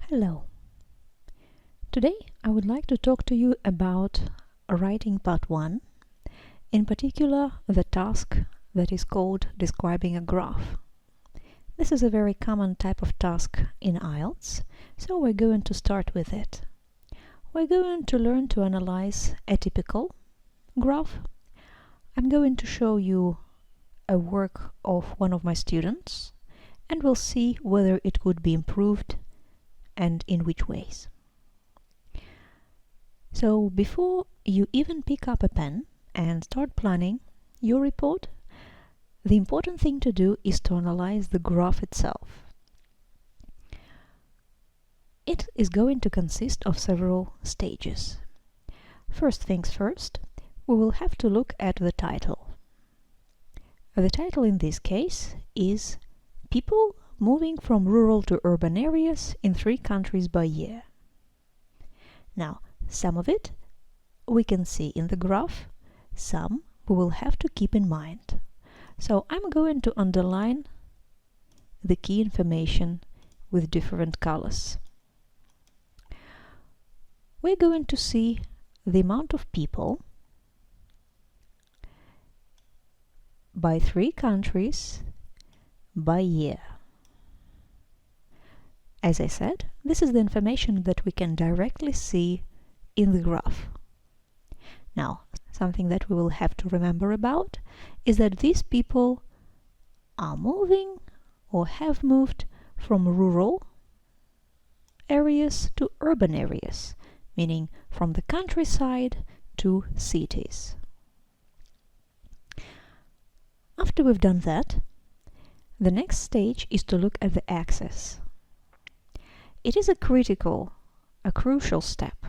Hello. Today I would like to talk to you about writing part 1, in particular the task that is called describing a graph. This is a very common type of task in IELTS, so we're going to start with it. We're going to learn to analyze a typical graph. I'm going to show you a work of one of my students, and we'll see whether it could be improved and in which ways. So before you even pick up a pen and start planning your report, the important thing to do is to analyze the graph itself. It is going to consist of several stages. First things first, we will have to look at the title. The title in this case is People Moving from Rural to Urban Areas in 3 countries by year. Now, some of it we can see in the graph, some we will have to keep in mind. So I'm going to underline the key information with different colors. We're going to see the amount of people by 3 countries by year. As I said, this is the information that we can directly see in the graph. Now, something that we will have to remember about is that these people are moving or have moved from rural areas to urban areas, meaning from the countryside to cities. After we've done that, the next stage is to look at the axis. It is a crucial step,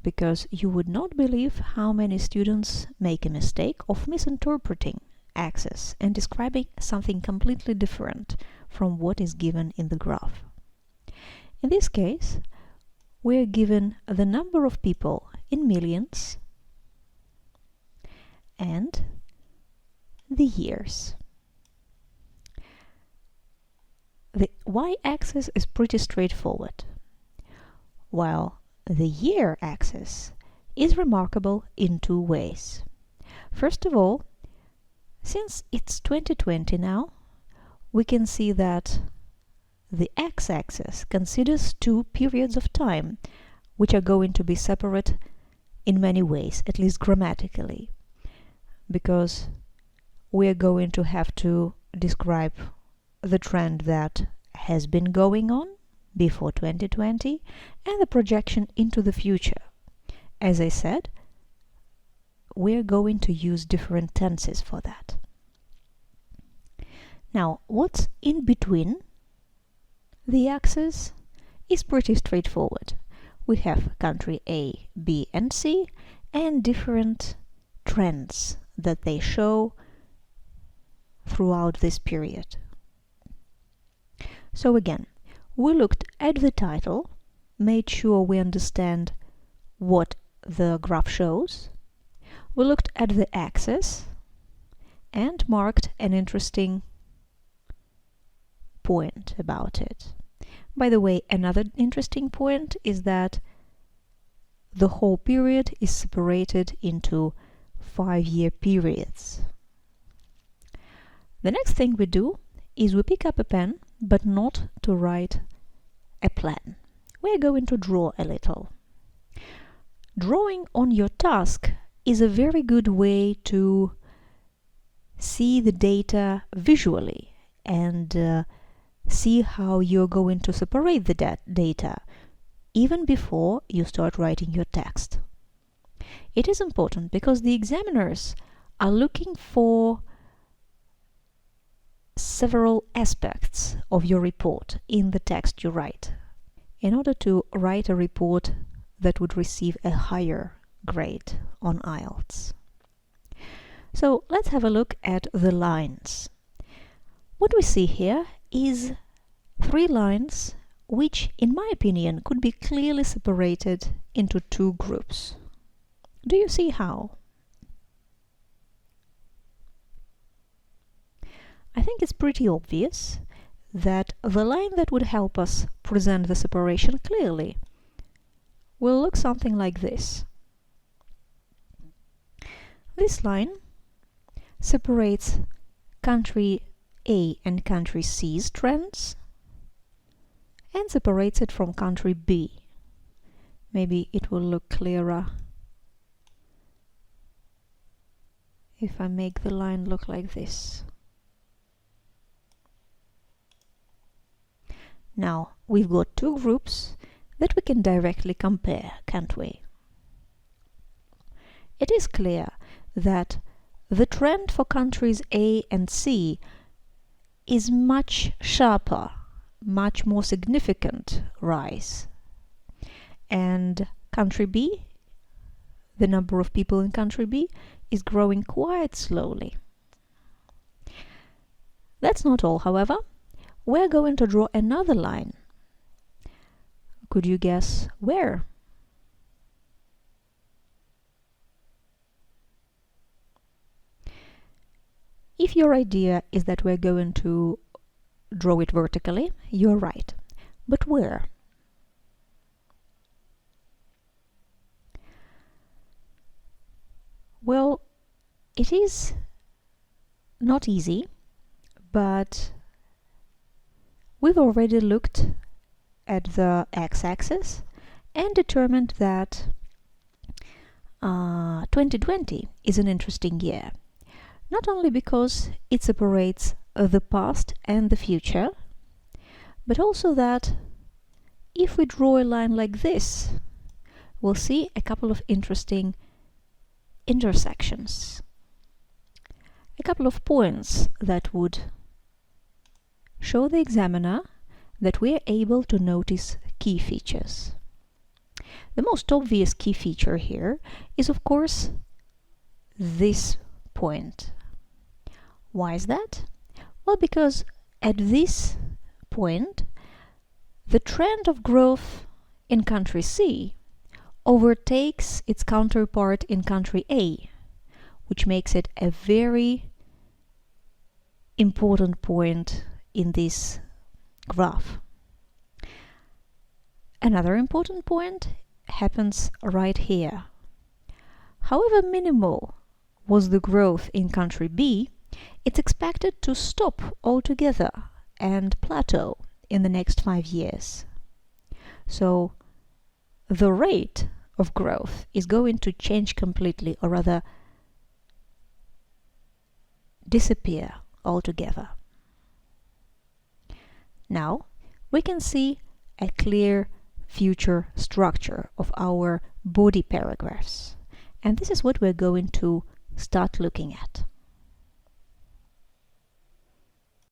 because you would not believe how many students make a mistake of misinterpreting axis and describing something completely different from what is given in the graph. In this case, we are given the number of people in millions and the years. The y-axis is pretty straightforward, while the year axis is remarkable in 2 ways. First of all, since it's 2020 now, we can see that the x-axis considers 2 periods of time, which are going to be separate in many ways, at least grammatically, because we are going to have to describe the trend that has been going on before 2020 and the projection into the future. As I said, we're going to use different tenses for that. Now, what's in between the axes is pretty straightforward. We have country A, B, and C, and different trends that they show throughout this period. So again, we looked at the title, made sure we understand what the graph shows. We looked at the axis and marked an interesting point about it. By the way, another interesting point is that the whole period is separated into 5-year periods. The next thing we do is we pick up a pen, but not to write a plan. We're going to draw a little. Drawing on your task is a very good way to see the data visually and see how you're going to separate the data even before you start writing your text. It is important because the examiners are looking for several aspects of your report in the text you write, in order to write a report that would receive a higher grade on IELTS. So let's have a look at the lines. What we see here is 3 lines which, in my opinion, could be clearly separated into 2 groups. Do you see how? I think it's pretty obvious that the line that would help us present the separation clearly will look something like this. This line separates country A and country C's trends and separates it from country B. Maybe it will look clearer if I make the line look like this. Now, we've got two groups that we can directly compare, can't we? It is clear that the trend for countries A and C is much sharper, much more significant rise. And country B, the number of people in country B, is growing quite slowly. That's not all, however. We're going to draw another line. Could you guess where? If your idea is that we're going to draw it vertically, you're right. But where? Well, it is not easy, but we've already looked at the x-axis and determined that 2020 is an interesting year. Not only because it separates the past and the future, but also that if we draw a line like this, we'll see a couple of interesting intersections. A couple of points that would show the examiner that we are able to notice key features. The most obvious key feature here is, of course, this point. Why is that? Well, because at this point, the trend of growth in country C overtakes its counterpart in country A, which makes it a very important point in this graph. Another important point happens right here. However minimal was the growth in country B, it's expected to stop altogether and plateau in the next 5 years. So the rate of growth is going to change completely, or rather disappear altogether. Now we can see a clear future structure of our body paragraphs, and this is what we're going to start looking at.